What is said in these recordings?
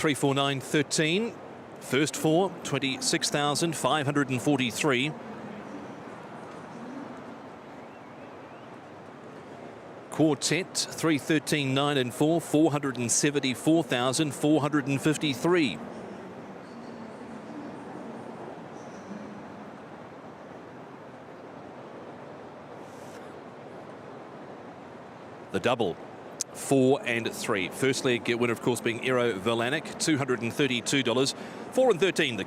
349.13. First four, 26,543. Quartet, 313.9 and 4, 474,453. The double, 4 and 3. First leg winner, of course, being Eero Verlanek, $232. 4 and 13, the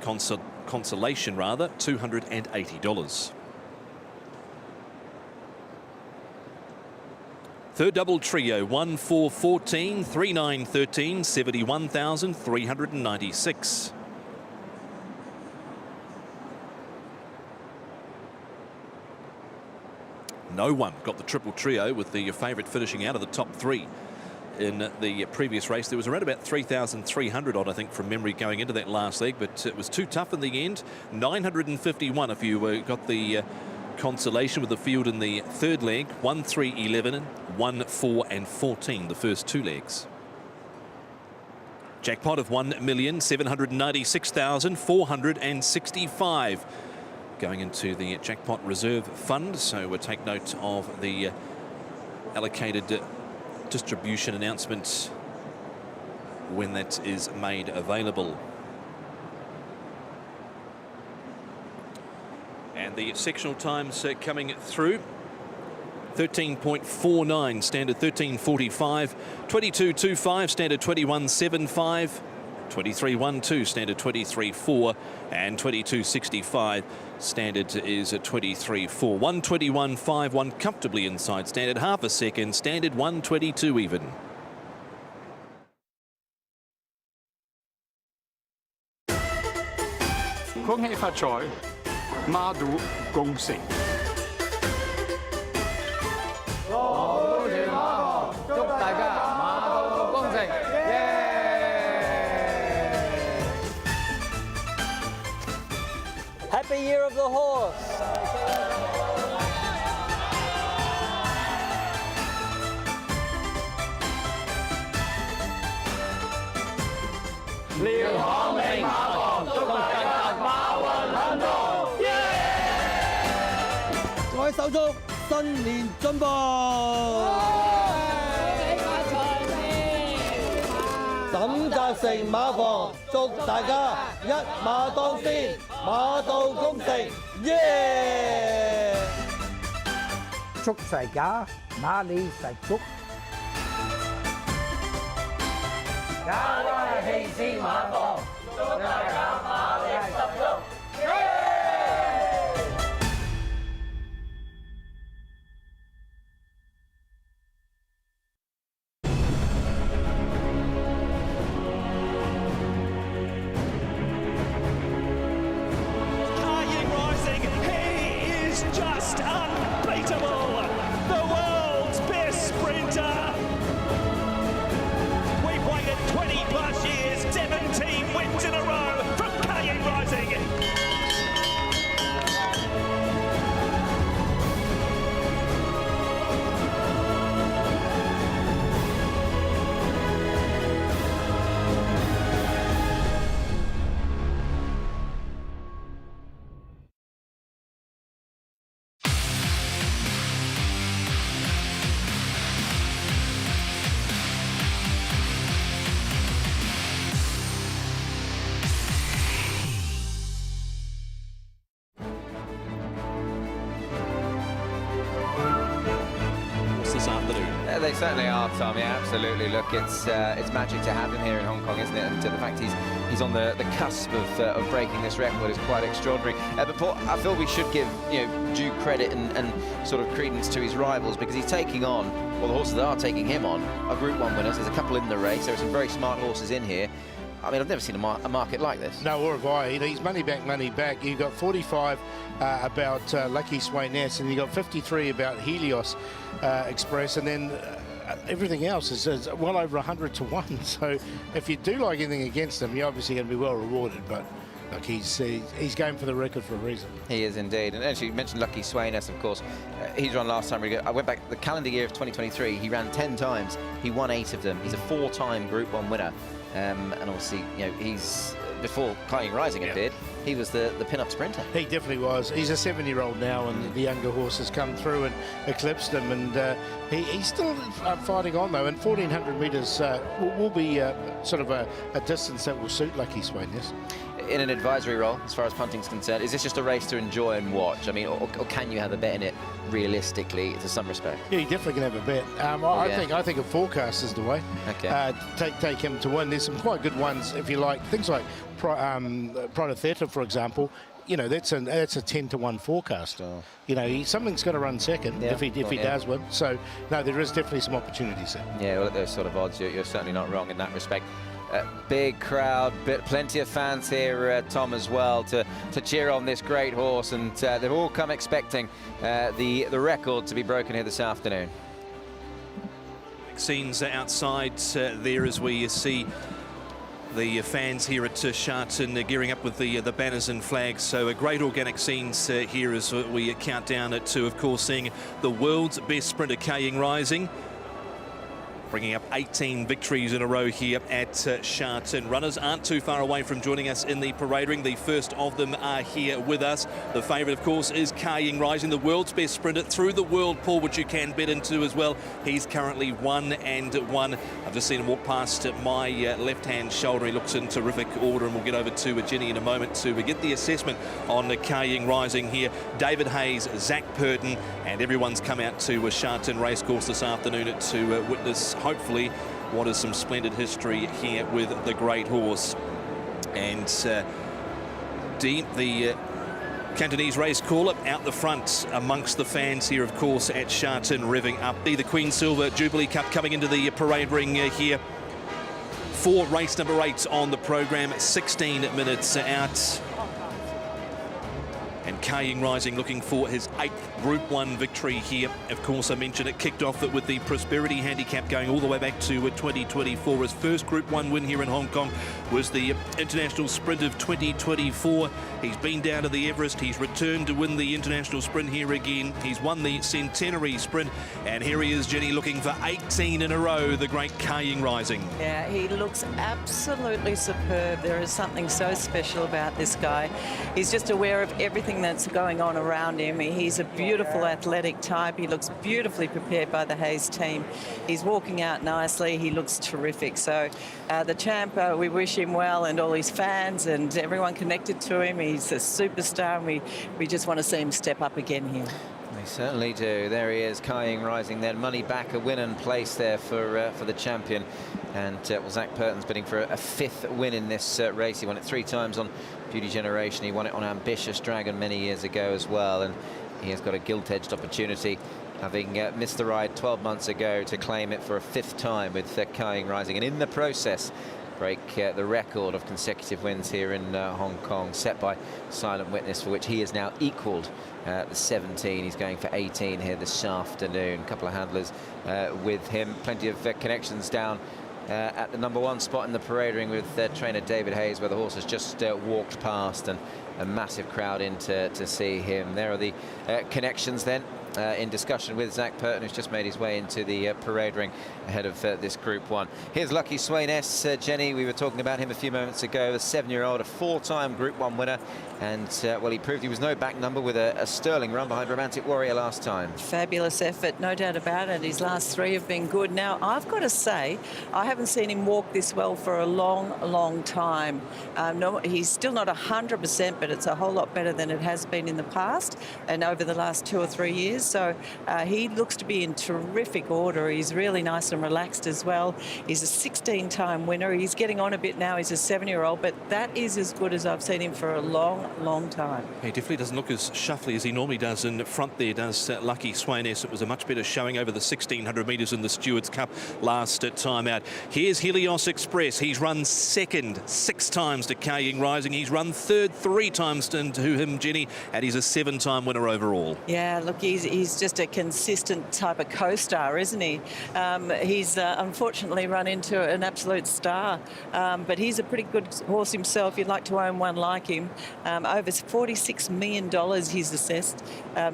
consolation rather, $280. Third double trio, 1, 4, 14, 3, 9, 13, 71,396. No one got the triple trio, with the favourite finishing out of the top three in the previous race. There was around about 3,300 odd, I think, from memory going into that last leg, but it was too tough in the end. 951 if you got the consolation with the field in the third leg. 1, 3, 11, 1, 4 and 14, the first two legs. Jackpot of 1,796,465. Going into the jackpot reserve fund, so we'll take note of the allocated distribution announcement when that is made available. And the sectional times coming through. 13.49 standard 13.45, 22.25 standard 21.75, 23.12 standard 23.4, and 22.65 standard is a 23.4. 121.51 comfortably inside standard, half a second standard 122 even. Kong hei phát choi, ma du gong sing. 恭喜馬王，祝大家馬到功成，耶！ Happy Year of the Horse! 遼航美馬王，祝大家馬運亨通，耶！各位手足，新年進步！沈澤成馬房，祝大家一馬當先，馬到功成，耶！祝大家馬里實足。 家灣氣勢馬房，祝大家馬力十足，耶！ Just unbeatable, the world's best sprinter. We've waited 20 plus years, 17 wins in a row from嘉應Rising. They certainly are, Tom. Yeah, absolutely. Look, it's magic to have him here in Hong Kong, isn't it? And the fact he's on the cusp of breaking this record is quite extraordinary. But Paul, I feel we should give due credit and sort of credence to his rivals, because he's taking on, well, the horses that are taking him on are Group 1 winners. There's a couple in the race. There are some very smart horses in here. I mean, I've never seen a market like this. No, or have I. He's money back. You've got 45 about Lucky Swainess, and you've got 53 about Helios Express, and then everything else is well over 100 to 1. So if you do like anything against him, you're obviously going to be well rewarded. But look, he's going for the record for a reason. He is indeed. And actually, you mentioned Lucky Swainess, of course. He's run last time. I went back the calendar year of 2023. He ran 10 times. He won 8 of them. He's a 4-time Group 1 winner. And obviously, you know, he's before Kying Rising appeared, he was the pin-up sprinter. He definitely was. He's a 7-year-old now, and the younger horse has come through and eclipsed him, and he's still fighting on though. And 1400 metres will be sort of a distance that will suit Lucky Swain, yes. In an advisory role, as far as punting's concerned, is this just a race to enjoy and watch? I mean, or can you have a bet in it realistically to some respect? Yeah, you definitely can have a bet. I think a forecast is the way. Okay. Take him to win. There's some quite good ones if you like. Things like Pride of Theta, for example. You know, that's a 10-to-1 forecast. Oh. You know, something's got to run second if he does win. So no, there is definitely some opportunities there. Yeah, well, at those sort of odds, you're certainly not wrong in that respect. Big crowd, plenty of fans here, Tom, as well, to cheer on this great horse, and they've all come expecting the record to be broken here this afternoon. Scenes outside there as we see the fans here at Sharton gearing up with the banners and flags. So a great organic scenes here as we count down to, of course, seeing the world's best sprinter, Kying Rising, bringing up 18 victories in a row here at Sharton. Runners aren't too far away from joining us in the parade ring. The first of them are here with us. The favourite, of course, is Kying Rising, the world's best sprinter through the World Pool, which you can bet into as well. He's currently 1-1. I've just seen him walk past my left-hand shoulder. He looks in terrific order, and we'll get over to Jenny in a moment to get the assessment on Kying Rising here. David Hayes, Zach Purton, and everyone's come out to Sharton Racecourse this afternoon to witness, hopefully, what is some splendid history here with the great horse. And Dean, the Cantonese race caller, out the front amongst the fans here, of course, at Sharton, revving up. The Queen Silver Jubilee Cup coming into the parade ring here for race number 8 on the program, 16 minutes out. And Kying Rising looking for his 8th Group 1 victory here. Of course, I mentioned it kicked off with the Prosperity Handicap going all the way back to 2024. His first Group 1 win here in Hong Kong was the International Sprint of 2024. He's been down to the Everest. He's returned to win the International Sprint here again. He's won the Centenary Sprint. And here he is, Jenny, looking for 18 in a row, the great Kying Rising. Yeah, he looks absolutely superb. There is something so special about this guy. He's just aware of everything that's going on around him. He's a beautiful athletic type. He looks beautifully prepared by the Hayes team. He's walking out nicely. He looks terrific. So the champ, we wish him well, and all his fans and everyone connected to him. He's a superstar, and we just want to see him step up again here. They certainly do. There he is, Kying Rising then. Money back, a win and place there for the champion. And well, Zach Purton's bidding for a 5th win in this race. He won it 3 times on Beauty Generation. He won it on Ambitious Dragon many years ago as well. And he has got a gilt-edged opportunity, having missed the ride 12 months ago, to claim it for a 5th time with Kying Rising. And in the process, break the record of consecutive wins here in Hong Kong, set by Silent Witness, for which he has now equalled the 17. He's going for 18 here this afternoon. A couple of handlers with him. Plenty of connections down at the number 1 spot in the parade ring with trainer David Hayes, where the horse has just walked past, and a massive crowd in to see him. There are the connections then. In discussion with Zach Purton, who's just made his way into the parade ring ahead of this Group 1. Here's Lucky Swain S. Jenny, we were talking about him a few moments ago, a 7-year-old, a 4-time Group 1 winner, and well, he proved he was no back number with a sterling run behind Romantic Warrior last time. Fabulous effort, no doubt about it. His last 3 have been good. Now, I've got to say, I haven't seen him walk this well for a long time. No, he's still not 100%, but it's a whole lot better than it has been in the past and over the last 2 or 3 years. So he looks to be in terrific order. He's really nice and relaxed as well. He's a 16-time winner. He's getting on a bit now. He's a 7-year-old, but that is as good as I've seen him for a long time. He definitely doesn't look as shuffly as he normally does in front there, does Lucky Swain S. It was a much better showing over the 1,600 metres in the Stewards Cup last time out. Here's Helios Express. He's run 2nd 6 times to Kying Rising. He's run 3rd 3 times to him, Jenny, and he's a 7-time winner overall. Yeah, look, he's he's just a consistent type of co-star, isn't he? He's unfortunately run into an absolute star, but he's a pretty good horse himself. You'd like to own one like him. Over $46 million he's assessed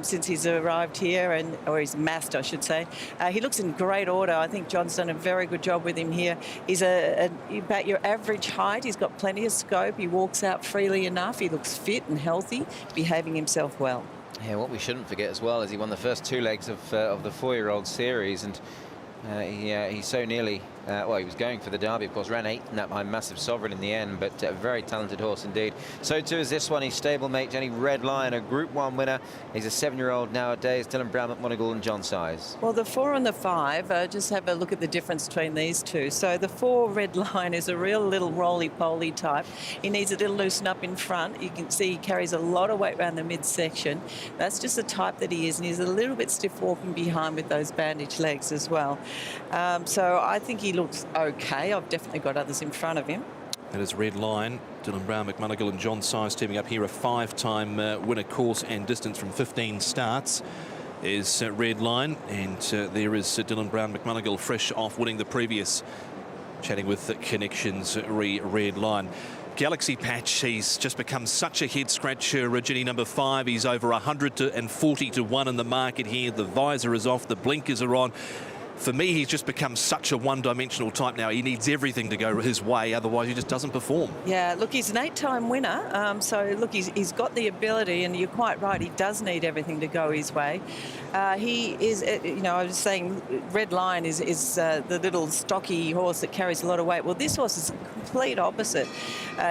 since he's arrived here, or he's massed, I should say. He looks in great order. I think John's done a very good job with him here. He's about your average height. He's got plenty of scope. He walks out freely enough. He looks fit and healthy, behaving himself well. Yeah, what we shouldn't forget as well is he won the first 2 legs of the 4-year-old series, and he so nearly, well, he was going for the Derby, of course, ran 8th in that behind Massive Sovereign in the end, but a very talented horse indeed. So too is this one, his stablemate, Jenny Red Lion, a Group 1 winner. He's a 7-year-old nowadays, Dylan Brown, McMonagle and John Size. Well, the 4 and the 5, just have a look at the difference between these two. So the 4 Red Lion is a real little roly-poly type. He needs a little loosen up in front. You can see he carries a lot of weight around the midsection. That's just the type that he is, and he's a little bit stiff walking behind with those bandaged legs as well. So I think he looks okay. I've definitely got others in front of him. That is Red Lion, Dylan Brown, McMonagle and John Size teaming up here. A 5-time winner course and distance from 15 starts is Red Lion, and there is Dylan Brown, McMonagle, fresh off winning the previous. Chatting with Connections Red Lion. Galaxy Patch, he's just become such a head scratcher. Ginny number 5, he's over 140 to 1 in the market here. The visor is off, the blinkers are on. For me, he's just become such a one-dimensional type now. He needs everything to go his way, otherwise he just doesn't perform. Yeah, look, he's an 8-time winner. So, look, he's got the ability, and you're quite right, he does need everything to go his way. He is, you know, I was saying Red Lion is the little stocky horse that carries a lot of weight. Well, this horse is the complete opposite.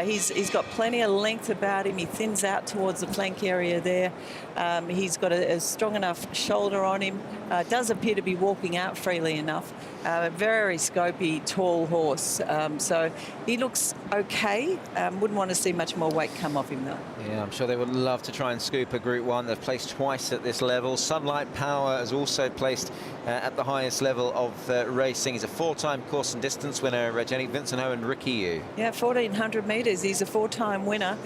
He's got plenty of length about him. He thins out towards the flank area there. He's got a strong enough shoulder on him. Does appear to be walking out freely enough. A very scopy, tall horse. So he looks okay. Wouldn't want to see much more weight come off him, though. Yeah, I'm sure they would love to try and scoop a Group 1. They've placed twice at this level. Sunlight Power has also placed at the highest level of racing. He's a 4-time course and distance winner, Jenny. Vincent Ho and Ricky Yu. Yeah, 1,400 metres. He's a 4-time winner.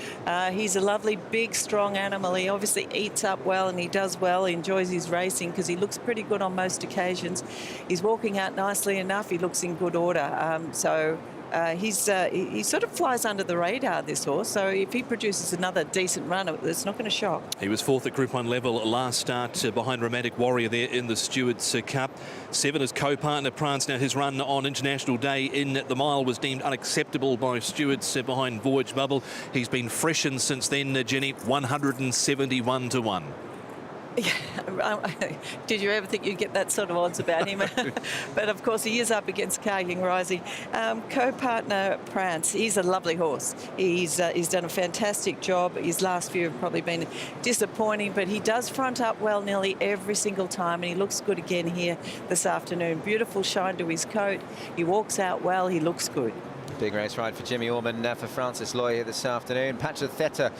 He's a lovely, big, strong animal. He obviously eats up well, and he does well. He enjoys his racing because he looks pretty good on most occasions. He's walking out nicely enough. He looks in good order. He sort of flies under the radar, this horse. So if he produces another decent run, it's not going to shock. He was 4th at Group 1 level last start behind Romantic Warrior there in the Stewards Cup. 7 as co-partner Prance. Now his run on International Day in the mile was deemed unacceptable by stewards behind Voyage Bubble. He's been freshened since then, Jenny, 171 to 1. Did you ever think you'd get that sort of odds about him? But of course he is up against嘉應Rising. Co-partner Prance, he's a lovely horse. He's done a fantastic job. His last few have probably been disappointing, but he does front up well nearly every single time, and he looks good again here this afternoon. Beautiful shine to his coat. He walks out well. He looks good. Big race ride for Jimmy Orman, for Francis Loy here this afternoon. Patch Theta,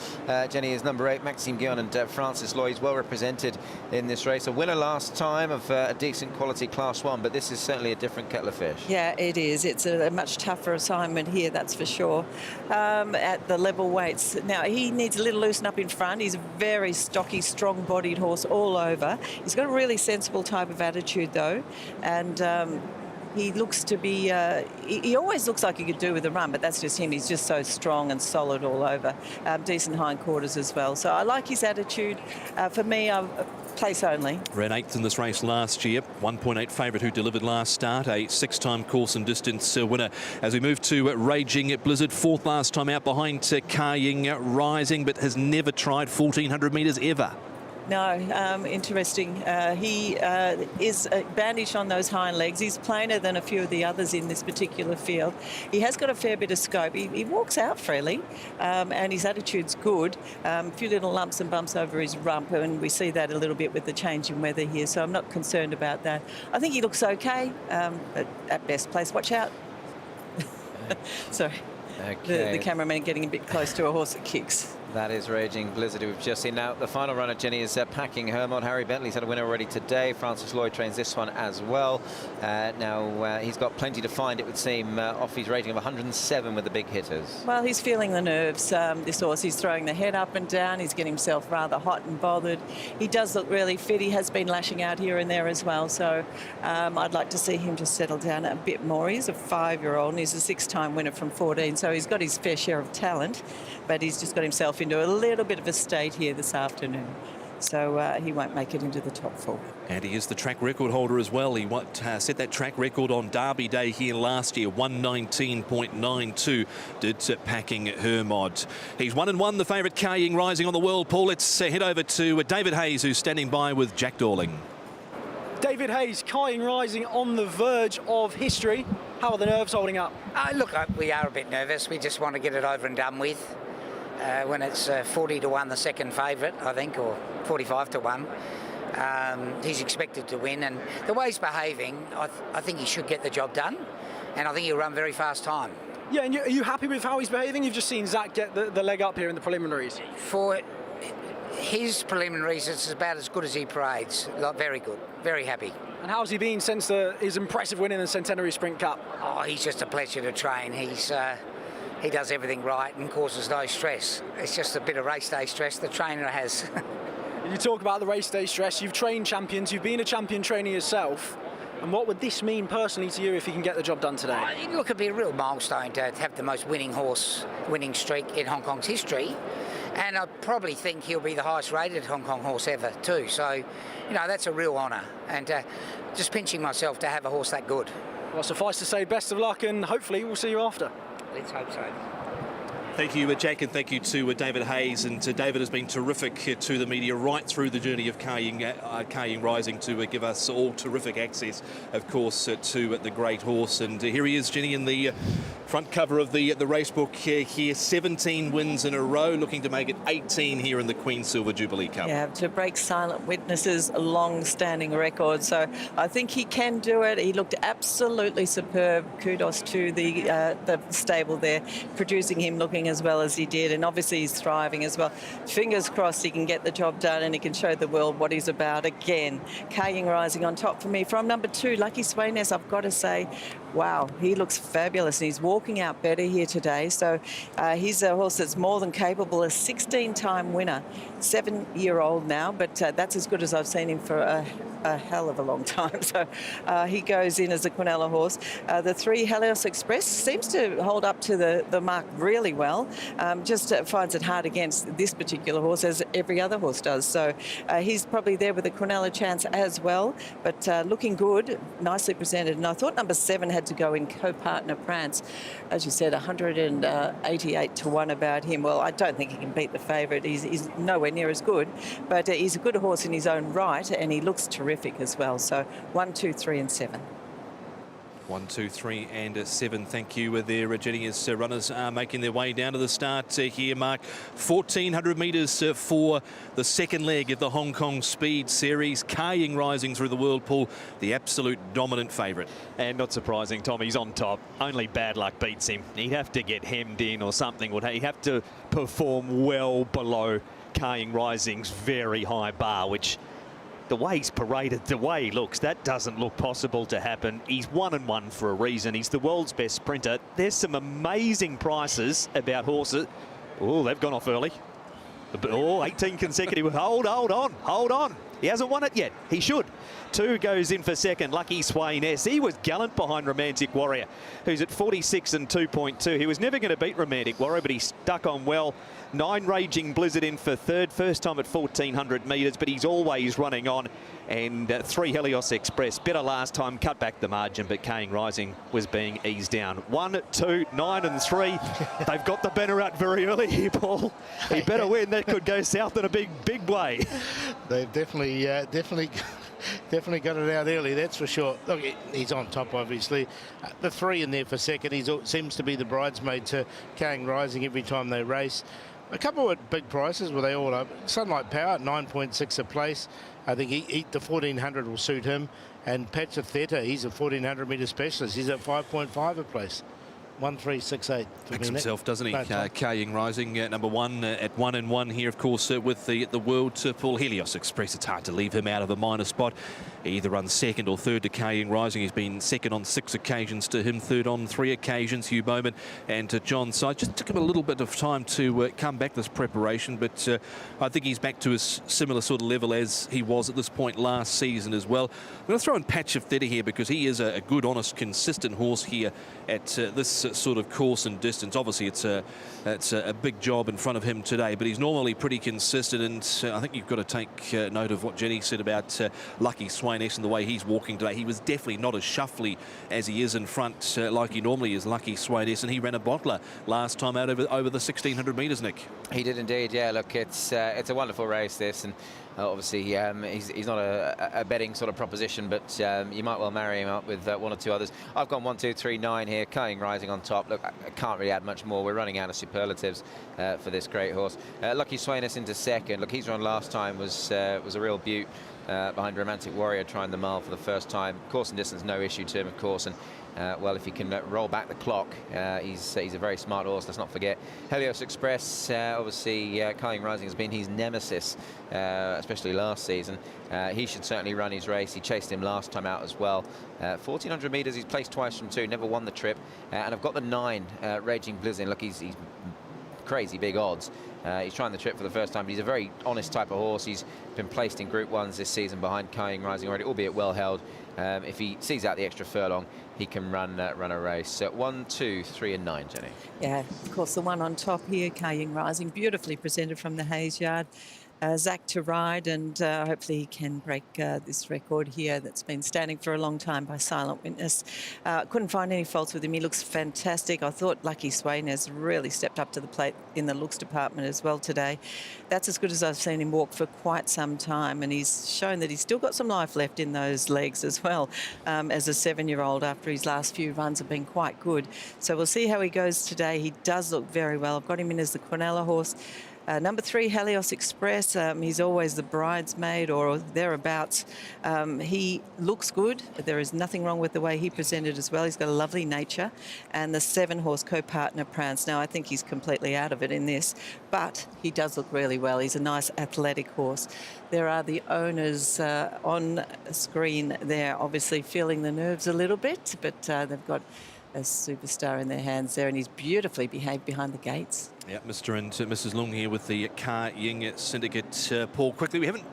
Jenny is number 8, Maxime Guillon and Francis Loy is well represented in this race. A winner last time of a decent quality Class 1, but this is certainly a different kettle of fish. Yeah, it is. It's a much tougher assignment here, that's for sure, at the level weights. Now, he needs a little loosen up in front. He's a very stocky, strong-bodied horse all over. He's got a really sensible type of attitude, though, and he looks to be, he always looks like he could do with a run, but that's just him. He's just so strong and solid all over. Decent hindquarters as well. So I like his attitude. For me, place only. Ran 8th in this race last year. 1.8 favourite who delivered last start. A 6-time course and distance winner. As we move to Raging Blizzard, 4th last time out behind嘉應Rising, but has never tried 1,400 metres ever. No, interesting. He is bandaged on those hind legs. He's plainer than a few of the others in this particular field. He has got a fair bit of scope. He walks out freely, and his attitude's good. A few little lumps and bumps over his rump, and we see that a little bit with the change in weather here, so I'm not concerned about that. I think he looks okay, at best place. Watch out. Sorry. Okay. The cameraman getting a bit close to a horse that kicks. That is Raging Blizzard, we've just seen. Now, the final runner, Jenny, is packing her mod. Harry Bentley's had a winner already today. Francis Lloyd trains this one as well. Now, he's got plenty to find, it would seem, off his rating of 107 with the big hitters. Well, he's feeling the nerves, this horse. He's throwing the head up and down. He's getting himself rather hot and bothered. He does look really fit. He has been lashing out here and there as well. So I'd like to see him just settle down a bit more. He's a 5-year-old and he's a 6-time winner from 14. So he's got his fair share of talent, but he's just got himself into a little bit of a state here this afternoon. So he won't make it into the top 4. And he is the track record holder as well. He set that track record on Derby Day here last year, 119.92 did packing her mod. He's 1-1, the favourite Kaying Rising on the Whirlpool. Let's head over to David Hayes, who's standing by with Jack Dorling. David Hayes, Kaying Rising on the verge of history. How are the nerves holding up? Look, we are a bit nervous. We just want to get it over and done with. When it's 40-1, the second favourite, I think, or 45-1. He's expected to win, and the way he's behaving, I think he should get the job done, and I think he'll run very fast time. Yeah, and are you happy with how he's behaving? You've just seen Zach get the leg up here in the preliminaries. For his preliminaries, it's about as good as he parades. Like, very good, very happy. And how's he been since his impressive win in the Centenary Sprint Cup? Oh, he's just a pleasure to train. He does everything right and causes no stress. It's just a bit of race day stress the trainer has. You talk about the race day stress. You've trained champions. You've been a champion trainer yourself. And what would this mean personally to you if he can get the job done today? Look, it'd be a real milestone to have the most winning streak in Hong Kong's history. And I probably think he'll be the highest rated Hong Kong horse ever too. So, you know, that's a real honour. And just pinching myself to have a horse that good. Well, suffice to say, best of luck, and hopefully we'll see you after. Let's hope so. Thank you, Jack, and thank you to David Hayes. And David has been terrific to the media right through the journey of Kaying Rising to give us all terrific access, of course, to the great horse. And here he is, Jenny, in the front cover of the race book here. 17 wins in a row, looking to make it 18 here in the Queen Silver Jubilee Cup. Yeah, to break Silent Witness's long-standing record. So I think he can do it. He looked absolutely superb. Kudos to the stable there, producing him looking as well as he did, and obviously he's thriving as well. Fingers crossed he can get the job done and he can show the world what he's about again. Kaying Rising on top for me. From number 2, Lucky Sweynesse, I've got to say, wow, he looks fabulous and he's walking out better here today. So he's a horse that's more than capable, a 16-time winner, 7-year-old now, but that's as good as I've seen him for a hell of a long time. So he goes in as a Quinella horse. The 3 Helios Express seems to hold up to the mark really well. Just finds it hard against this particular horse, as every other horse does. So he's probably there with a Quinella chance as well, but looking good, nicely presented. And I thought number 7 had to go in Co-Partner Prance. As you said, 188-1 about him. Well, I don't think he can beat the favourite. He's nowhere near as good, but he's a good horse in his own right, and he looks terrific as well. So 1, 2, 3 and 7. 1, 2, 3 and 7. Thank you there, Jenny, as runners are making their way down to the start here, Mark. 1,400 metres for the second leg of the Hong Kong Speed Series. Kaying Rising through the Whirlpool, the absolute dominant favourite. And not surprising, Tom, he's on top. Only bad luck beats him. He'd have to get hemmed in or something. He'd have to perform well below Kaying Rising's very high bar, which, the way he's paraded, the way he looks, that doesn't look possible to happen. He's 1-1 for a reason. He's the world's best sprinter. There's some amazing prices about horses. Oh, they've gone off early. Oh, 18 consecutive. Hold on. He hasn't won it yet. He should. 2 goes in for second, Lucky Sweynesse. He was gallant behind Romantic Warrior, who's at 46 and 2.2. He was never going to beat Romantic Warrior, but he stuck on well. 9 Raging Blizzard in for third, first time at 1,400 metres, but he's always running on. And 3 Helios Express, better last time, cut back the margin, but Kaying Rising was being eased down. 1, 2, 9 and 3. They've got the banner out very early here, Paul. He better win. That could go south in a big way. They've definitely got it out early, that's for sure. Look, he's on top, obviously. The 3 in there for second. He seems to be the bridesmaid to Kaying Rising every time they race. A couple of big prices were they all up. Sunlight Power at 9.6 a place. I think the 1,400 will suit him. And Patcha Theta, he's a 1,400 metre specialist. He's at 5.5 a place. 1368. Picks himself, doesn't he? Ka-Ying Rising, number one at 1-1 here, of course, with the world. Paul Helios Express. It's hard to leave him out of a minor spot. He either runs second or third to Ka-Ying Rising. He's been second on 6 occasions to him, third on 3 occasions. Hugh Bowman and John Side. Just took him a little bit of time to come back this preparation, but I think he's back to a similar sort of level as he was at this point last season as well. I'm going to throw in Patch of Theta here because he is a good, honest, consistent horse here at this sort of course and distance. Obviously, it's a big job in front of him today, but he's normally pretty consistent, and I think you've got to take note of what Jenny said about Lucky Swainess and the way he's walking today. He was definitely not as shuffly as he is in front like he normally is, Lucky Swainess, and he ran a bottler last time out over the 1,600 metres, Nick. He did indeed, yeah. Look, it's a wonderful race, this, and obviously he's not a betting sort of proposition, but you might well marry him up with 1 or 2 others. I've gone 1, 2, 3, 9 here. Ka-Ying Rising on top. Look, I can't really add much more. We're running out of superlatives for this great horse. Lucky Swainess into second. Look, he's run last time was a real beaut behind Romantic Warrior, trying the mile for the first time. Course and distance, no issue to him, of course, and well, if he can roll back the clock, he's a very smart horse, let's not forget. Helios Express, obviously, Ka-Ying Rising has been his nemesis, especially last season. He should certainly run his race. He chased him last time out as well. 1,400 metres, he's placed twice from 2, never won the trip. And I've got the 9, Raging Blizzard. Look, he's crazy big odds. He's trying the trip for the first time, but he's a very honest type of horse. He's been placed in Group 1s this season behind Ka-Ying Rising already, albeit well held. If he sees out the extra furlong, he can run a race. So 1, 2, 3 and 9, Jenny. Yeah, of course, the one on top here, Ka-Ying Rising, beautifully presented from the Hayes Yard. Zach to ride, and hopefully he can break this record here that's been standing for a long time by Silent Witness. Couldn't find any faults with him. He looks fantastic. I thought Lucky Swain has really stepped up to the plate in the looks department as well today. That's as good as I've seen him walk for quite some time, and he's shown that he's still got some life left in those legs as well, as a 7-year-old after his last few runs have been quite good. So we'll see how he goes today. He does look very well. I've got him in as the Quinella horse. Number 3, Helios Express, he's always the bridesmaid or thereabouts. He looks good. There is nothing wrong with the way he presented as well. He's got a lovely nature. And the 7-horse co-partner Prance. Now, I think he's completely out of it in this, but he does look really well. He's a nice athletic horse. There are the owners on screen there, obviously feeling the nerves a little bit, but they've got a superstar in their hands there, and he's beautifully behaved behind the gates. Yeah, Mr. and Mrs. Long here with the Ka-Ying Syndicate. Paul, quickly, we haven't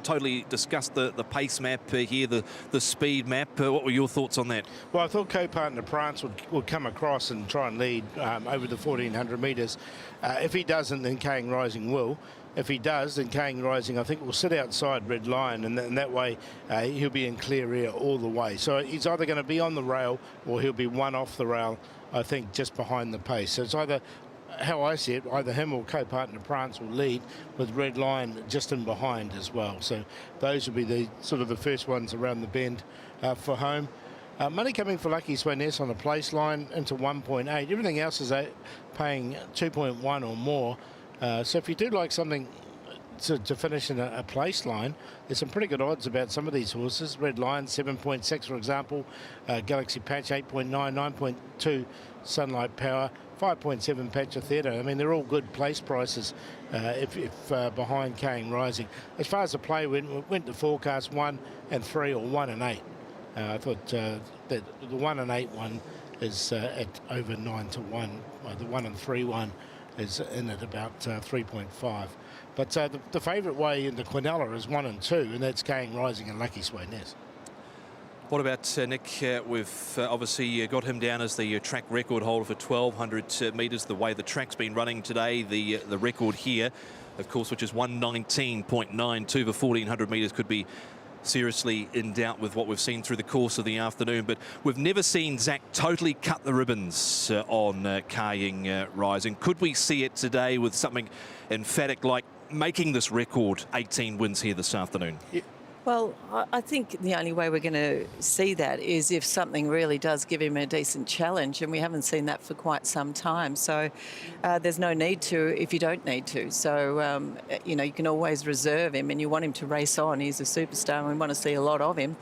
totally discussed the pace map here, the speed map. What were your thoughts on that? Well, I thought co-partner Prance would come across and try and lead over the 1,400 metres. If he doesn't, then Ka-Ying Rising will. If he does, then Ka-Ying Rising, I think, will sit outside Red Lion, and that way he'll be in clear air all the way. So he's either going to be on the rail or he'll be one off the rail, I think, just behind the pace. So it's either, how I see it, either him or co-partner Prance will lead with Red Lion just in behind as well. So those will be the sort of the first ones around the bend for home. Money coming for Lucky Swainess on the place line into 1.8. Everything else is paying 2.1 or more. So if you do like something to finish in a place line, there's some pretty good odds about some of these horses. Red Lion 7.6, for example. Galaxy Patch 8.9, 9.2 Sunlight Power, 5.7 Patch of Theatre. I mean, they're all good place prices if behind Ka-Ying Rising. As far as the play went to forecast 1 and 3 or 1 and 8. I thought that the 1 and 8 one is at over 9 to 1. The 1 and 3 one is in at about 3.5. But the favourite way in the Quinella is 1 and 2, and that's Ka-Ying Rising and Lucky Swainess. What about Nick? We've obviously got him down as the track record holder for 1,200 metres. The way the track's been running today, the record here, of course, which is 119.92 for 1,400 metres, could be seriously in doubt with what we've seen through the course of the afternoon. But we've never seen Zach totally cut the ribbons on Ka-Ying Rising. Could we see it today with something emphatic like making this record 18 wins here this afternoon? Well, I think the only way we're going to see that is if something really does give him a decent challenge, and we haven't seen that for quite some time. So there's no need to if you don't need to. So, you know, you can always reserve him, and you want him to race on. He's a superstar, and we want to see a lot of him.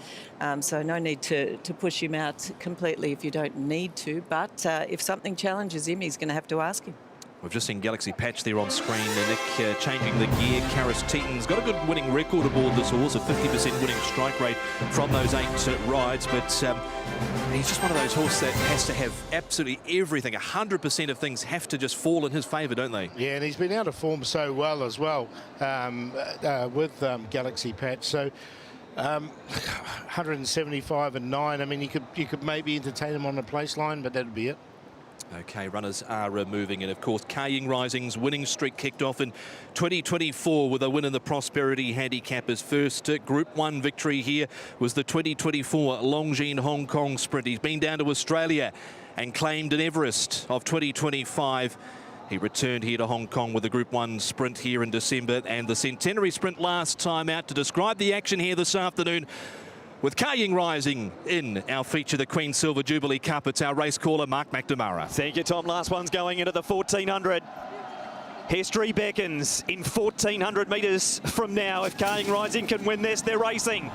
So no need to push him out completely if you don't need to. But if something challenges him, he's going to have to ask him. We've just seen Galaxy Patch there on screen. Nick changing the gear. Karis Teeton's got a good winning record aboard this horse, a 50% winning strike rate from those 8 rides. But he's just one of those horses that has to have absolutely everything. 100% of things have to just fall in his favour, don't they? Yeah, and he's been out of form so well as well with Galaxy Patch. So 175 and 9. I mean, you could maybe entertain him on the place line, but that'd be it. Okay, runners are moving, and of course嘉應Rising's winning streak kicked off in 2024 with a win in the Prosperity Handicap. His first Group 1 victory here was the 2024 Longines Hong Kong Sprint. He's been down to Australia and claimed an Everest of 2025. He returned here to Hong Kong with the Group 1 Sprint here in December and the Centenary Sprint last time out. To describe the action here this afternoon, with嘉應Rising in our feature, the Queen Silver Jubilee Cup, it's our race caller, Mark McNamara. Thank you, Tom. Last one's going into the 1400. History beckons in 1400 metres from now. If嘉應Rising can win this, they're racing.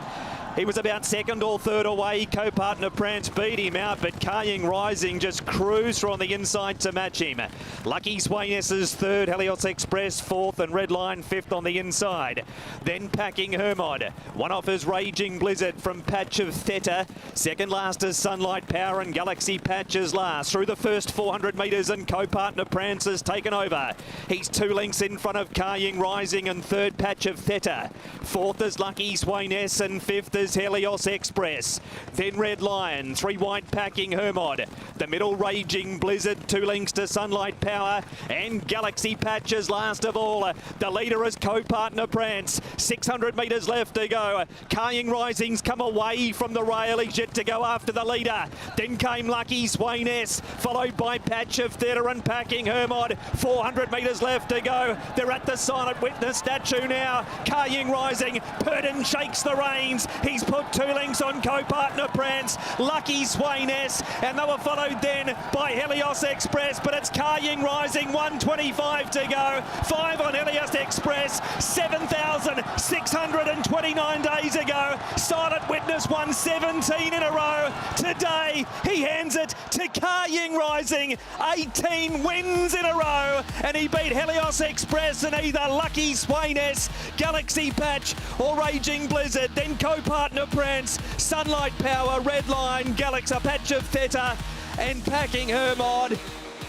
He was about second or third away. Co-partner Prance beat him out, but嘉應Rising just cruised on the inside to match him. Lucky Swainess's third, Helios Express fourth, and Redline fifth on the inside. Then Packing Hermod. One off his Raging Blizzard from Patch of Theta. Second last is Sunlight Power, and Galaxy Patches last. Through the first 400 metres, and co-partner Prance has taken over. He's 2 lengths in front of嘉應Rising, and third Patch of Theta. Fourth is Lucky Swainess, and fifth is Helios Express. Then Red Lion, 3 wide Packing Hermod. The middle Raging Blizzard, 2 lengths to Sunlight Power, and Galaxy Patches last of all. The leader is co-partner Prance. 600 metres left to go.嘉應Rising's come away from the rail. He's yet to go after the leader. Then came Lucky Swainess, followed by Patch of Theatre and Packing Hermod. 400 metres left to go. They're at the silent witness statue now.嘉應Rising, Purdon shakes the reins. He's put 2 lengths on co-partner Prance, Lucky Swainess, and they were followed then by Helios Express, but it's嘉應Rising, 125 to go, 5 on Helios Express, 7,629 days ago. Silent Witness won 17 in a row. Today, he hands it to嘉應Rising, 18 wins in a row, and he beat Helios Express and either Lucky Swainess, Galaxy Patch, or Raging Blizzard. Then co-partner Prance, Sunlight Power, Redline, Galaxy Patch of Theta, and Packing Hermod.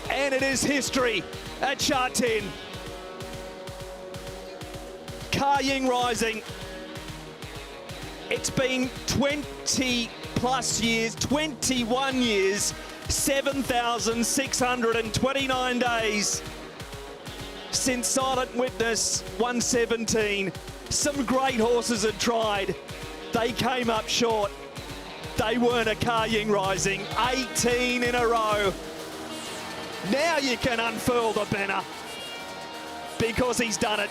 And it is history at Sha Tin.嘉應Rising. It's been 20 plus years, 21 years, 7,629 days since Silent Witness 117. Some great horses had tried. They came up short. They weren't a嘉應Rising. 18 in a row. Now you can unfurl the banner because he's done it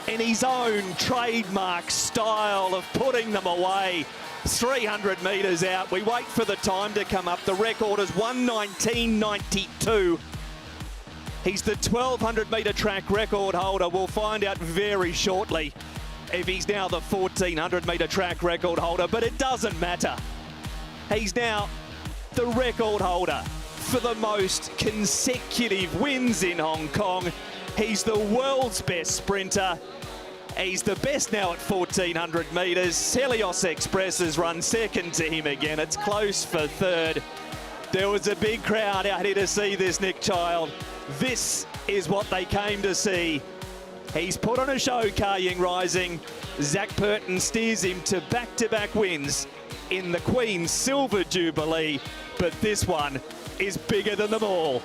in his own trademark style of putting them away. 300 metres out. We wait for the time to come up. The record is 1:19.92. He's the 1,200 metre track record holder. We'll find out very shortly if he's now the 1,400 metre track record holder, but it doesn't matter. He's now the record holder for the most consecutive wins in Hong Kong. He's the world's best sprinter. He's the best now at 1,400 metres. Helios Express has run second to him again. It's close for third. There was a big crowd out here to see this, Nick Child. This is what they came to see. He's put on a show,嘉應Rising. Zach Purton steers him to back-to-back wins in the Queen's Silver Jubilee, but this one is bigger than them all.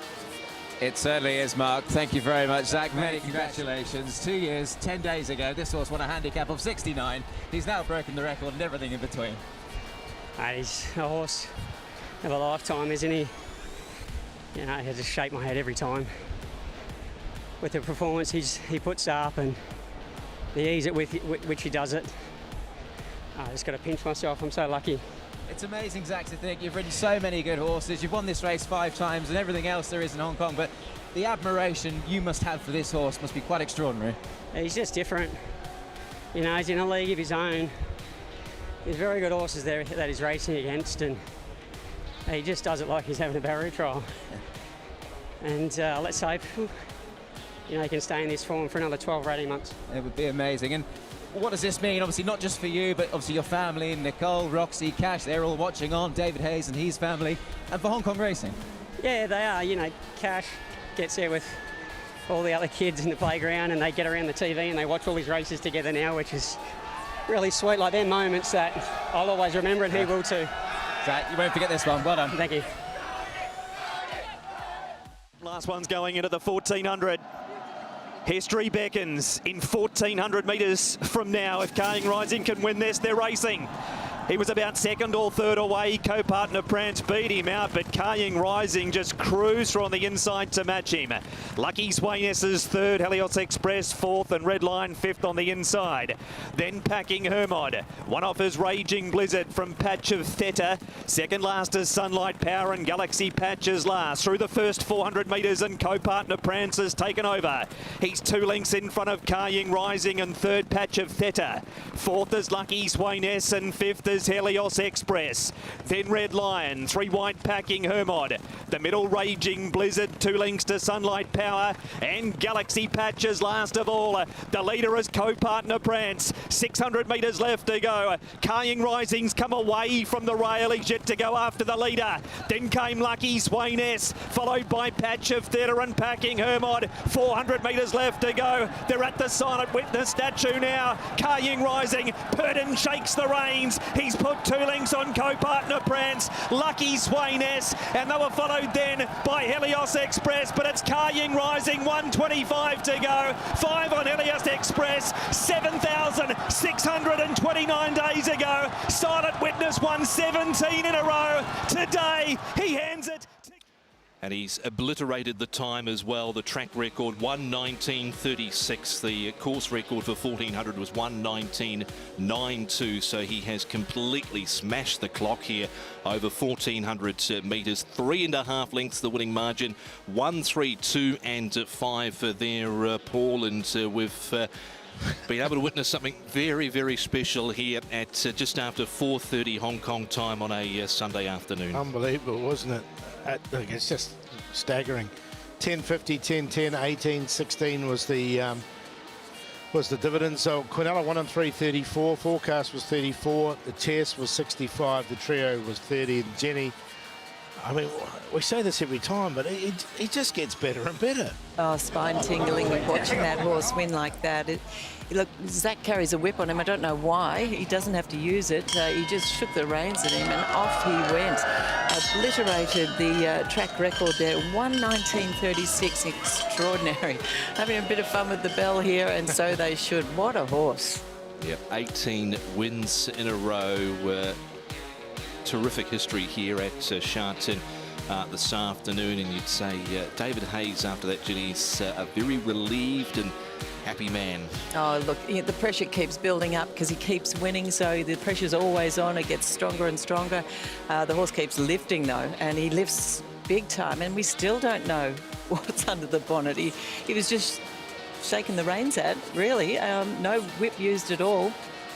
It certainly is, Mark. Thank you very much, Zach. Many congratulations. 2 years, 10 days ago, this horse won a handicap of 69. He's now broken the record and everything in between. He's a horse of a lifetime, isn't he? You know, he just shake my head every time with the performance he puts up and the ease at which he does it. I just got to pinch myself. I'm so lucky. It's amazing, Zach, to think you've ridden so many good horses. You've won this race 5 times and everything else there is in Hong Kong, but the admiration you must have for this horse must be quite extraordinary. He's just different. You know, he's in a league of his own. There's very good horses there that he's racing against, and he just does it like he's having a barrier trial. And let's hope, you know, he can stay in this form for another 12 or 18 months. It would be amazing. And what does this mean? Obviously, not just for you, but obviously your family, Nicole, Roxy, Cash, they're all watching on, David Hayes and his family, and for Hong Kong racing. Yeah, they are. You know, Cash gets there with all the other kids in the playground, and they get around the TV and they watch all these races together now, which is really sweet. Like, they're moments that I'll always remember, and he will too. Zach, you won't forget this one. Well done. Thank you. Last one's going into the 1400. History beckons in 1400 metres from now. If嘉應Rising can win this, they're racing. He was about second or third away. Co-partner Prance beat him out, but嘉應Rising just cruised on the inside to match him. Lucky Swainess's third, Helios Express fourth, and Red Line fifth on the inside. Then Packing Hermod. One off his Raging Blizzard from Patch of Theta. Second last is Sunlight Power, and Galaxy Patches last. Through the first 400 metres, and co-partner Prance has taken over. He's 2 lengths in front of嘉應Rising, and third Patch of Theta. Fourth is Lucky Swainess, and fifth is Helios Express. Then Red Lion, 3 wide Packing Hermod. The middle Raging Blizzard, 2 lengths to Sunlight Power, and Galaxy Patches last of all. The leader is co-partner Prance. 600 metres left to go.嘉應Rising's come away from the rail. He's yet to go after the leader. Then came Lucky Swainess, followed by Patch of Theatre and Packing Hermod. 400 metres left to go. They're at the silent witness statue now.嘉應Rising, Purdon shakes the reins. He's put 2 lengths on co-partner Prance, Lucky Swainess, and they were followed then by Helios Express, but it's嘉應Rising, 125 to go, 5 on Helios Express, 7,629 days ago. Silent Witness won 17 in a row. Today, he hands it. And he's obliterated the time as well. The track record, 1:19.36. The course record for 1400 was 1:19.92. So he has completely smashed the clock here over 1400 metres. 3.5 lengths the winning margin. 1, 3, 2 and 5 for there, Paul. And we've been able to witness something very, very special here at just after 4:30 Hong Kong time on a Sunday afternoon. Unbelievable, wasn't it? It's just staggering. 10.50, 10.10, 18.16 was the dividend. So Quinella won in 3.34. Forecast was 34. The test was 65. The trio was 30. And Jenny, I mean, we say this every time, but it just gets better and better. Oh, spine tingling watching that horse win like that. Look, Zach carries a whip on him. I don't know why. He doesn't have to use it. He just shook the reins at him and off he went. Obliterated the track record there. 1:19.36. Extraordinary. Having a bit of fun with the bell here, and so they should. What a horse. Yep, 18 wins in a row. Terrific history here at Sharton this afternoon, and you'd say David Hayes after that, Jenny's a very relieved and happy man. Oh, look, the pressure keeps building up because he keeps winning, so the pressure's always on. It gets stronger and stronger. The horse keeps lifting, though, and he lifts big time, and we still don't know what's under the bonnet. He was just shaking the reins at, really. No whip used at all.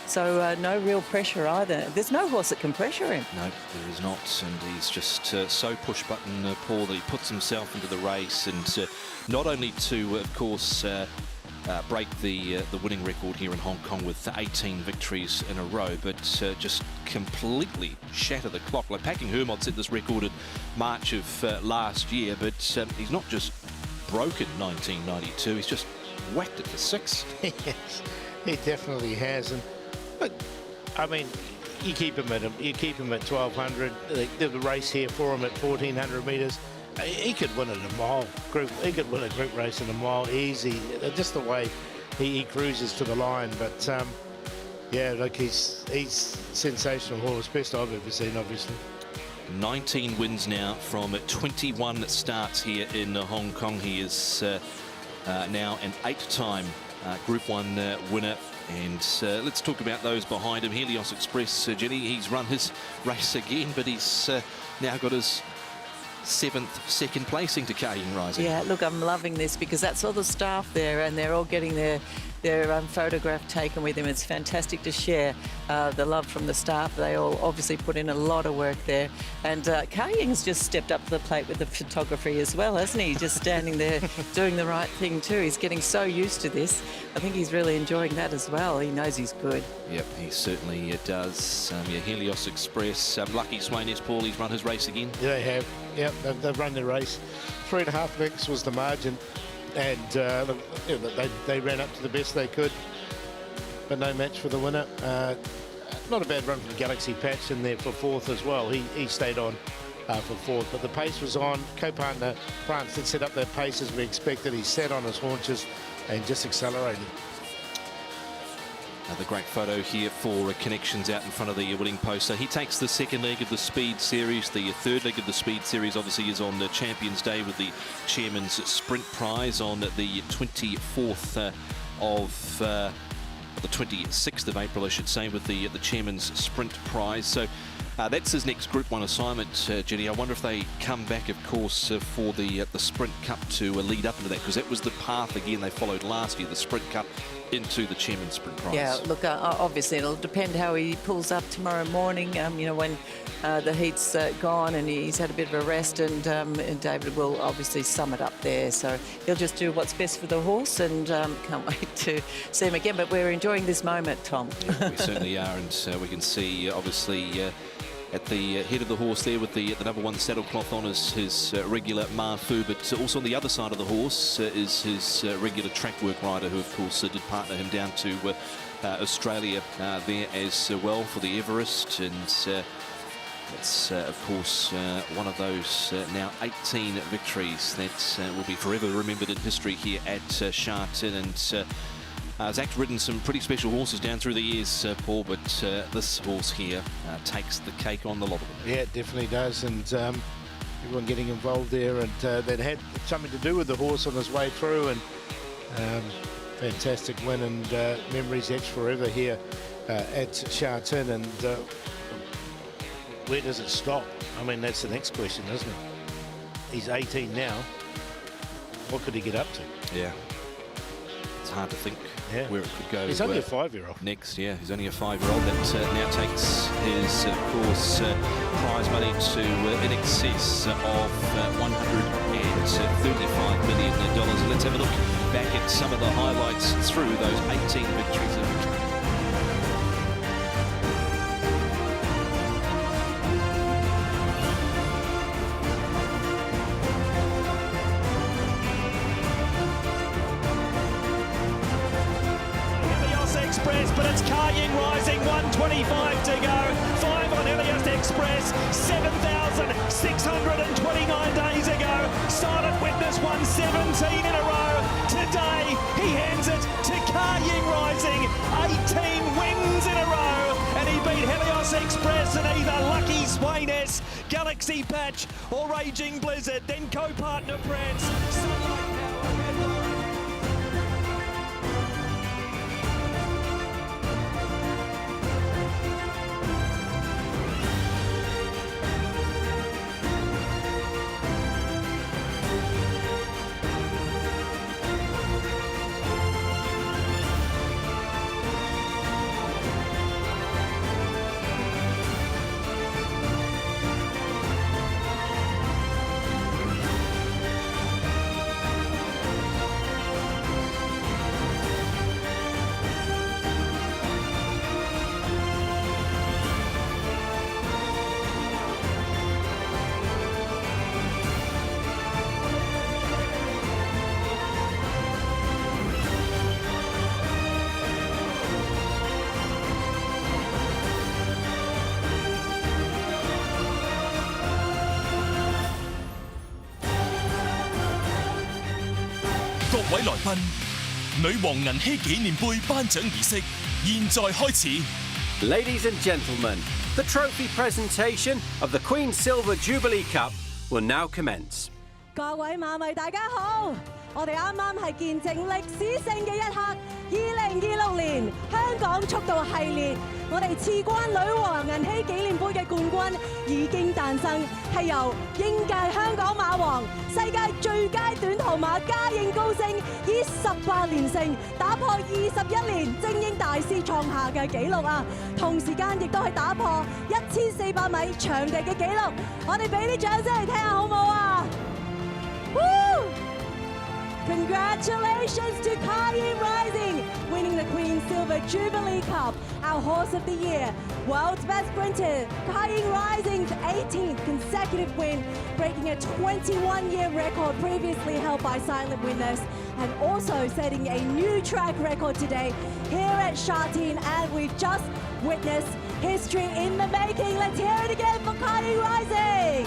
So no real pressure either. There's no horse that can pressure him. No, there is not, and he's just so push-button, Paul, that he puts himself into the race, and not only to, of course, break the winning record here in Hong Kong with 18 victories in a row, but just completely shatter the clock. Like Packing Hermod set this record in March of last year, but he's not just broken 1992, he's just whacked it to 6. Yes, he definitely has. And look, I mean, you keep him at 1200. The race here for him at 1400 metres. He could win it a mile. He could win a group race in a mile easy. Just the way he cruises to the line. But yeah, look, he's sensational horse. Best I've ever seen, obviously. 19 wins now from 21 starts here in Hong Kong. He is now an 8-time Group 1 winner. And let's talk about those behind him. Helios Express, Jenny, he's run his race again, but he's now got his 7th second placing to嘉應Rising. Yeah, look, I'm loving this because that's all the staff there, and they're all getting their photograph taken with him. It's fantastic to share the love from the staff. They all obviously put in a lot of work there. And嘉應just stepped up to the plate with the photography as well, hasn't he? Just standing there doing the right thing too. He's getting so used to this. I think he's really enjoying that as well. He knows he's good. Yep, he certainly does. Yeah, Helios Express, Lucky Swainess, Paul, he's run his race again. Yeah, they have. Yep, they've run their race. 3.5 lengths was the margin. And they ran up to the best they could, but no match for the winner. Not a bad run from Galaxy Patch in there for 4th as well. He stayed on for 4th, but the pace was on. Co-partner France did set up that pace as we expected. He sat on his haunches and just accelerated. Another great photo here for Connections out in front of the winning post. So he takes the 2nd leg of the Speed Series. The 3rd leg of the Speed Series obviously is on the Champions Day with the Chairman's Sprint Prize on the 24th of the 26th of April, I should say, with the Chairman's Sprint Prize. So that's his next Group 1 assignment, Jenny. I wonder if they come back, of course, for the Sprint Cup to lead up into that, because that was the path, again, they followed last year, the Sprint Cup into the Chairman's Sprint Prize. Yeah, look, obviously it'll depend how he pulls up tomorrow morning, you know, when the heat's gone and he's had a bit of a rest, and David will obviously sum it up there. So he'll just do what's best for the horse, and can't wait to see him again. But we're enjoying this moment, Tom. Yeah, we certainly are, and we can see, obviously, at the head of the horse there with the number 1 saddlecloth on is his regular Mafu, but also on the other side of the horse is his regular track work rider, who of course did partner him down to Australia there as well for the Everest. And it's of course one of those now 18 victories that will be forever remembered in history here at Sha Tin. And Zach's ridden some pretty special horses down through the years, Paul, but this horse here takes the cake on the lot of them. Yeah, it definitely does, and everyone getting involved there, and that had something to do with the horse on his way through, and fantastic win, and memories etched forever here at Sha Tin. And where does it stop? I mean, that's the next question, isn't it? He's 18 now. What could he get up to? Yeah. It's hard to think where it could go. He's only a 5-year-old. Next, yeah, he's only a 5-year-old. That now takes his, of course, prize money to in excess of $135 million. And let's have a look back at some of the highlights through those 18 victories. But it's嘉應Rising, 125 to go. 5 on Helios Express, 7,629 days ago. Silent Witness won 17 in a row. Today, he hands it to嘉應Rising. 18 wins in a row. And he beat Helios Express and either Lucky Swainess, Galaxy Patch or Raging Blizzard. Then co-partner France.各位來賓，女皇銀禧紀念盃頒獎儀式現在開始。Ladies and gentlemen, the trophy presentation of the Queen Silver Jubilee Cup will now commence. 各位馬迷大家好，我哋啱啱係見證歷史性嘅一刻，2026年香港速度系列，我哋次關女皇銀禧紀念盃嘅冠軍已經誕生，係由應屆香港馬王、世界最佳短途馬嘉應高昇以18連勝打破21年精英大師創下嘅紀錄啊！同時間亦都係打破1400米場地嘅紀錄，我哋俾啲掌聲嚟聽下好唔好啊！Congratulations to嘉應Rising, winning the Queen Silver Jubilee Cup, our horse of the year. World's best sprinter,嘉應Rising's 18th consecutive win, breaking a 21-year record previously held by silent winners, and also setting a new track record today here at Shatin, and we've just witnessed history in the making. Let's hear it again for嘉應Rising.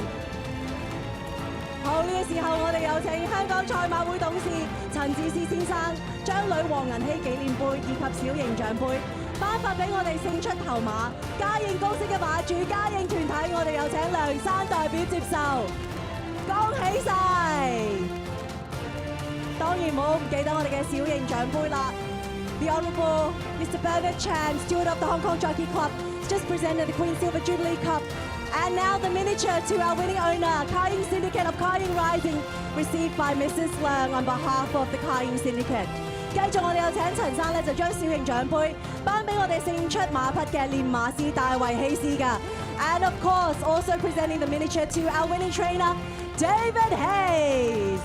好，呢個時候我哋有請香港賽馬會董事陳志思先生將女皇銀禧紀念盃以及小型獎盃頒發俾我哋勝出頭馬嘉應高昇嘅馬主嘉應團體，我哋有請梁生代表接受，恭喜晒！當然冇唔記得我哋嘅小型獎盃啦。The Honourable Mr. Bernard Chan, Steward of the Hong Kong Jockey Club, has just presented the Queen Silver Jubilee Cup. And now the miniature to our winning owner,嘉應Syndicate of嘉應Rising, received by Mrs. Leung on behalf of the嘉應Syndicate. 繼續我哋有請陳生咧，就將小型獎盃頒俾我哋勝出馬匹嘅練馬師大衛希斯㗎。And of course, also presenting the miniature to our winning trainer, David Hayes.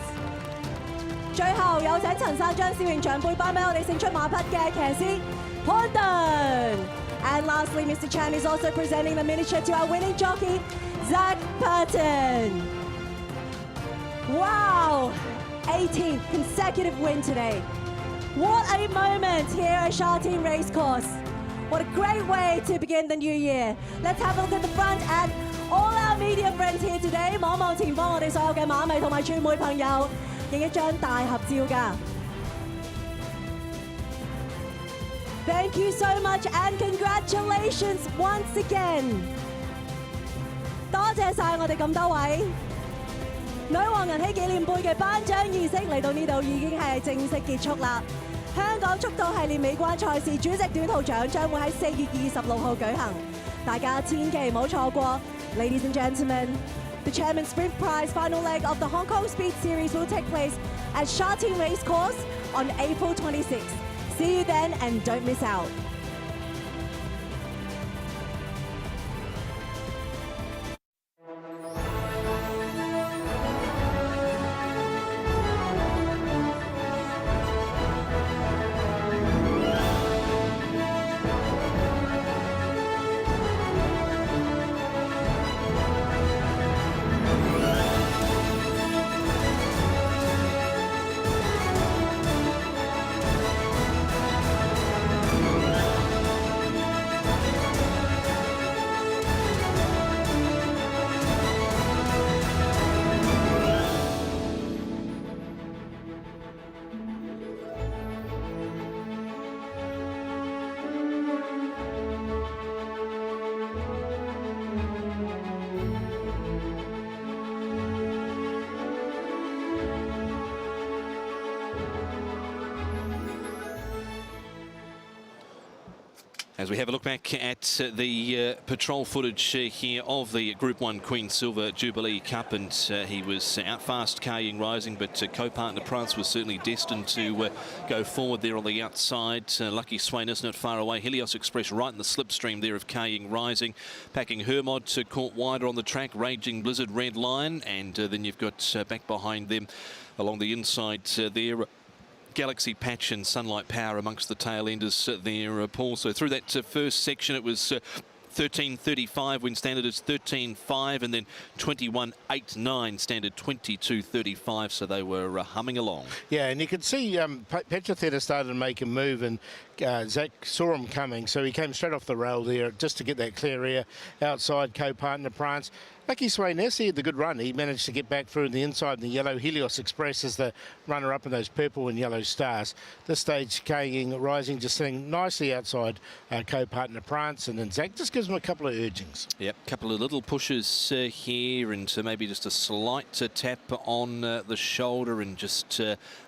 最後有請陳生將小型獎盃頒俾我哋勝出馬匹嘅騎師 Pondon. And lastly, Mr. Chan is also presenting the miniature to our winning jockey, Zach Burton. Wow! 18th consecutive win today. What a moment here at Shatin Racecourse. What a great way to begin the new year. Let's have a look at the front and all our media friends here today. 望望前方我哋所有嘅馬迷同埋傳媒朋友，影一張大合照㗎。Thank you so much and congratulations once again. 多謝晒我哋咁多位。女皇銀禧紀念盃嘅頒獎儀式嚟到呢度已經係正式結束啦。香港速度系列美關賽事主席短途獎將會喺4月26號舉行，大家千祈唔好錯過。Ladies and gentlemen, the Chairman's Sprint Prize final leg of the Hong Kong Speed Series will take place at Shatin Racecourse on April 26th. See you then and don't miss out. As we have a look back at the patrol footage here of the Group 1 Queen Silver Jubilee Cup, and he was out fast嘉應Rising, but co-partner Prance was certainly destined to go forward there on the outside. Lucky Swain isn't it far away. Helios Express right in the slipstream there of嘉應Rising. Packing Hermod caught wider on the track. Raging Blizzard, Red Lion, and then you've got back behind them along the inside there, Galaxy Patch and Sunlight Power amongst the tail enders there, Paul. So through that first section, it was 13.35 when standard is 13.5, and then 21.89 standard 22.35. So they were humming along. Yeah, and you could see Petrotheta started to make a move, and Zach saw him coming, so he came straight off the rail there just to get that clear air outside co-partner Prance. Lucky Swayness, he had the good run. He managed to get back through the inside in the yellow. Helios Express is the runner-up in those purple and yellow stars. This stage,嘉應Rising just sitting nicely outside co-partner Prance, and then Zach just gives him a couple of urgings. Yep, a couple of little pushes here, and maybe just a slight tap on the shoulder, and just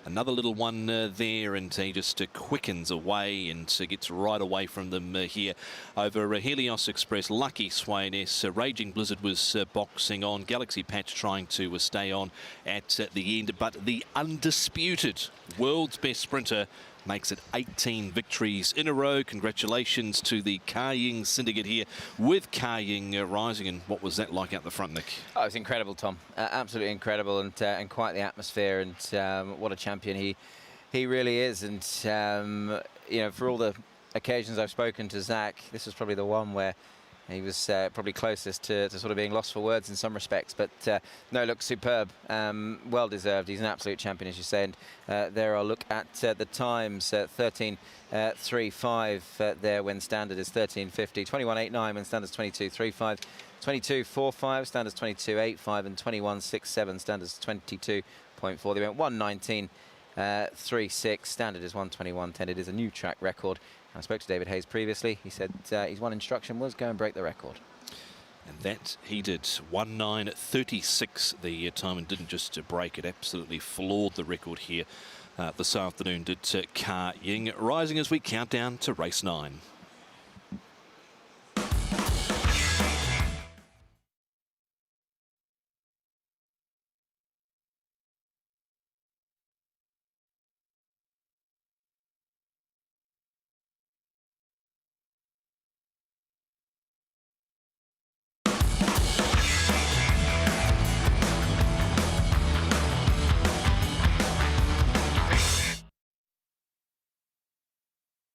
another little one there, and he just quickens away and gets right away from them here over Helios Express. Lucky Swayness, Raging Blizzard was boxing on. Galaxy Patch trying to stay on at the end, but the undisputed world's best sprinter makes it 18 victories in a row. Congratulations to the嘉應syndicate here with嘉應Rising. And what was that like out the front, Nick? Oh, it was incredible, Tom. Absolutely incredible, and quite the atmosphere, and what a champion he really is. And you know, for all the occasions I've spoken to Zach, this was probably the one where he was probably closest to sort of being lost for words in some respects. But no, look, superb, well deserved. He's an absolute champion, as you said. There I'll look at the times, 13.35 there when standard is 13.50, 21.89 when standard's 22.35, 22.45 standards 22.85, and 21.67 standards 22.4. They went 1:19.36. Standard is 1:21.10. It is a new track record. I spoke to David Hayes previously. He said his one instruction was go and break the record. And that he did. 1:9.36 the time, and didn't just break it, absolutely floored the record here this afternoon, did嘉應Rising, as we count down to race 9.